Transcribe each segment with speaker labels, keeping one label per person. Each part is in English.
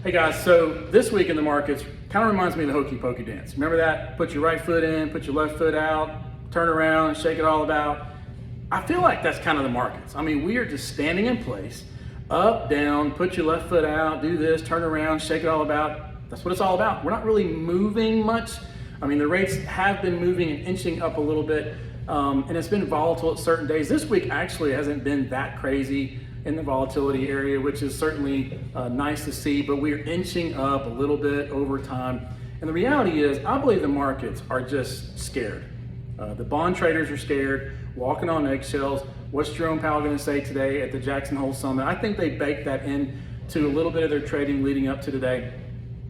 Speaker 1: Hey guys, so this week in the markets kind of reminds me of the Hokey Pokey dance. Remember that? Put your right foot in, put your left foot out, turn around, shake it all about. I feel like that's kind of the markets. I mean, we are just standing in place, up, down, put your left foot out, do this, turn around, shake it all about. That's what it's all about. We're not really moving much. I mean, the rates have been moving and inching up a little bit, and it's been volatile at certain days. This week actually hasn't been that crazy in the volatility area, which is certainly nice to see, but we're inching up a little bit over time. And the reality is, I believe the markets are just scared. The bond traders are scared, walking on eggshells. What's Jerome Powell going to say today at the Jackson Hole Summit? I think they baked that into a little bit of their trading leading up to today.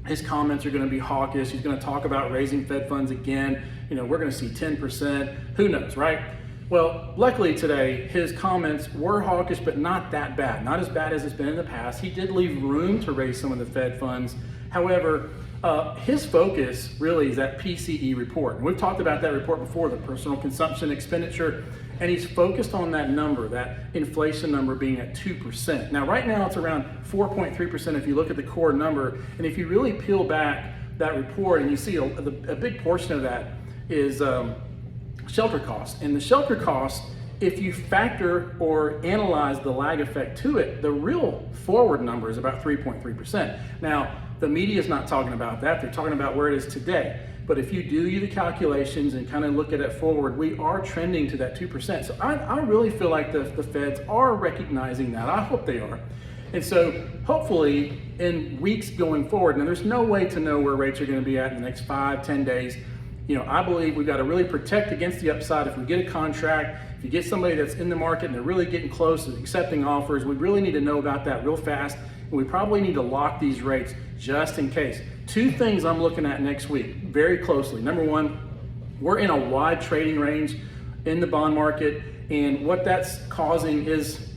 Speaker 1: His comments are going to be hawkish. He's going to talk about raising Fed funds again. You know, we're going to see 10%. Who knows, right? Well, luckily today, his comments were hawkish, but not that bad. Not as bad as it's been in the past. He did leave room to raise some of the Fed funds. However, his focus really is that PCE report. And we've talked about that report before, the personal consumption expenditure, and he's focused on that number, that inflation number being at 2%. Now, right now it's around 4.3% if you look at the core number. And if you really peel back that report and you see a big portion of that is shelter costs. And the shelter costs, if you factor or analyze the lag effect to it, the real forward number is about 3.3%. Now, the media is not talking about that. They're talking about where it is today. But if you do the calculations and kind of look at it forward, we are trending to that 2%. So I really feel like the feds are recognizing that. I hope they are. And so hopefully in weeks going forward, and there's no way to know where rates are going to be at in the next 5-10 days. You know, I believe we've got to really protect against the upside. If we get a contract, if you get somebody that's in the market and they're really getting close to accepting offers, we really need to know about that real fast. And we probably need to lock these rates just in case. Two things I'm looking at next week very closely. Number one, we're in a wide trading range in the bond market. And what that's causing is,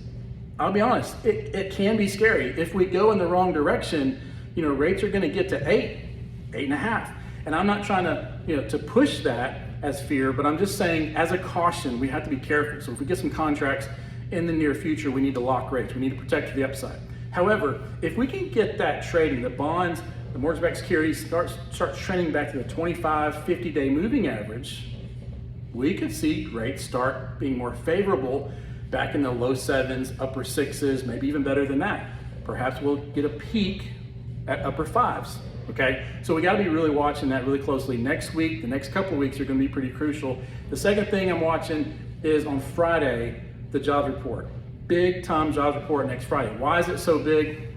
Speaker 1: I'll be honest, it can be scary. If we go in the wrong direction, you know, rates are going to get to 8.5. And I'm not trying to, to push that as fear, but I'm just saying as a caution, we have to be careful. So if we get some contracts in the near future, we need to lock rates. We need to protect the upside. However, if we can get that trading, the bonds, the mortgage-backed securities starts trending back to the 25, 50-day moving average, we could see rates start being more favorable back in the low 7s, upper 6s, maybe even better than that. Perhaps we'll get a peak at upper 5s. Okay, so we got to be really watching that really closely. Next week, the next couple of weeks are going to be pretty crucial. The second thing I'm watching is on Friday, the jobs report. Big time jobs report next Friday. Why is it so big?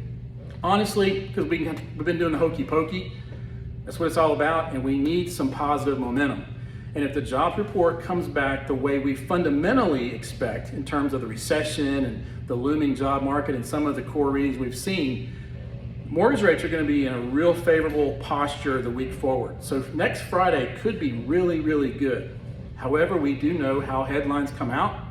Speaker 1: Honestly, because we've been doing the Hokey Pokey. That's what it's all about, and we need some positive momentum. And if the jobs report comes back the way we fundamentally expect in terms of the recession and the looming job market and some of the core readings we've seen, mortgage rates are going to be in a real favorable posture the week forward. So next Friday could be really, really good. However, we do know how headlines come out,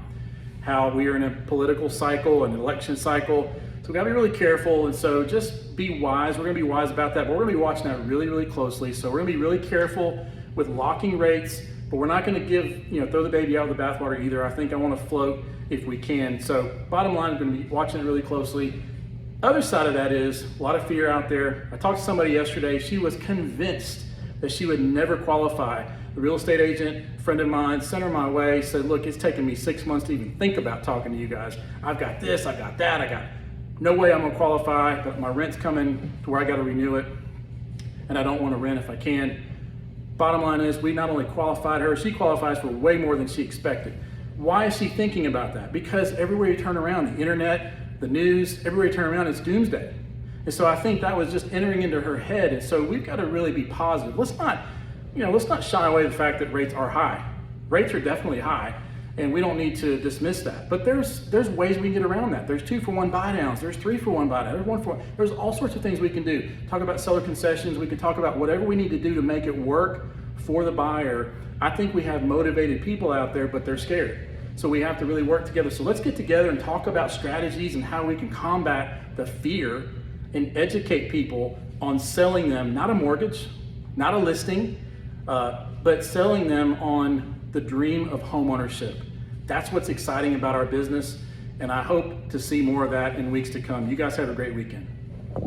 Speaker 1: how we are in a political cycle, an election cycle. So we got to be really careful. And so just be wise. We're going to be wise about that, but we're going to be watching that really, really closely. So we're going to be really careful with locking rates, but we're not going to give, throw the baby out with the bathwater either. I think I want to float if we can. So bottom line, I'm going to be watching it really closely. Other side of that is a lot of fear out there. I talked to somebody yesterday. She was convinced that she would never qualify. A real estate agent, friend of mine, sent her my way, said, look, it's taken me 6 months to even think about talking to you guys. I've got this, I got that, I got no way I'm gonna qualify, but my rent's coming to where I gotta renew it, and I don't wanna rent if I can. Bottom line is, we not only qualified her, she qualifies for way more than she expected. Why is she thinking about that? Because everywhere you turn around, the internet, the news, everywhere you turn around, it's doomsday. And so I think that was just entering into her head. And so we've got to really be positive. Let's not shy away the fact that rates are high. Rates are definitely high, and we don't need to dismiss that. But there's ways we can get around that. There's 2-for-1 buy downs. There's 3-for-1 buy downs. There's 1-for-1. There's all sorts of things we can do. Talk about seller concessions. We can talk about whatever we need to do to make it work for the buyer. I think we have motivated people out there, but they're scared. So we have to really work together. So let's get together and talk about strategies and how we can combat the fear and educate people on selling them, not a mortgage, not a listing, but selling them on the dream of home ownership. That's what's exciting about our business, and I hope to see more of that in weeks to come. You guys have a great weekend.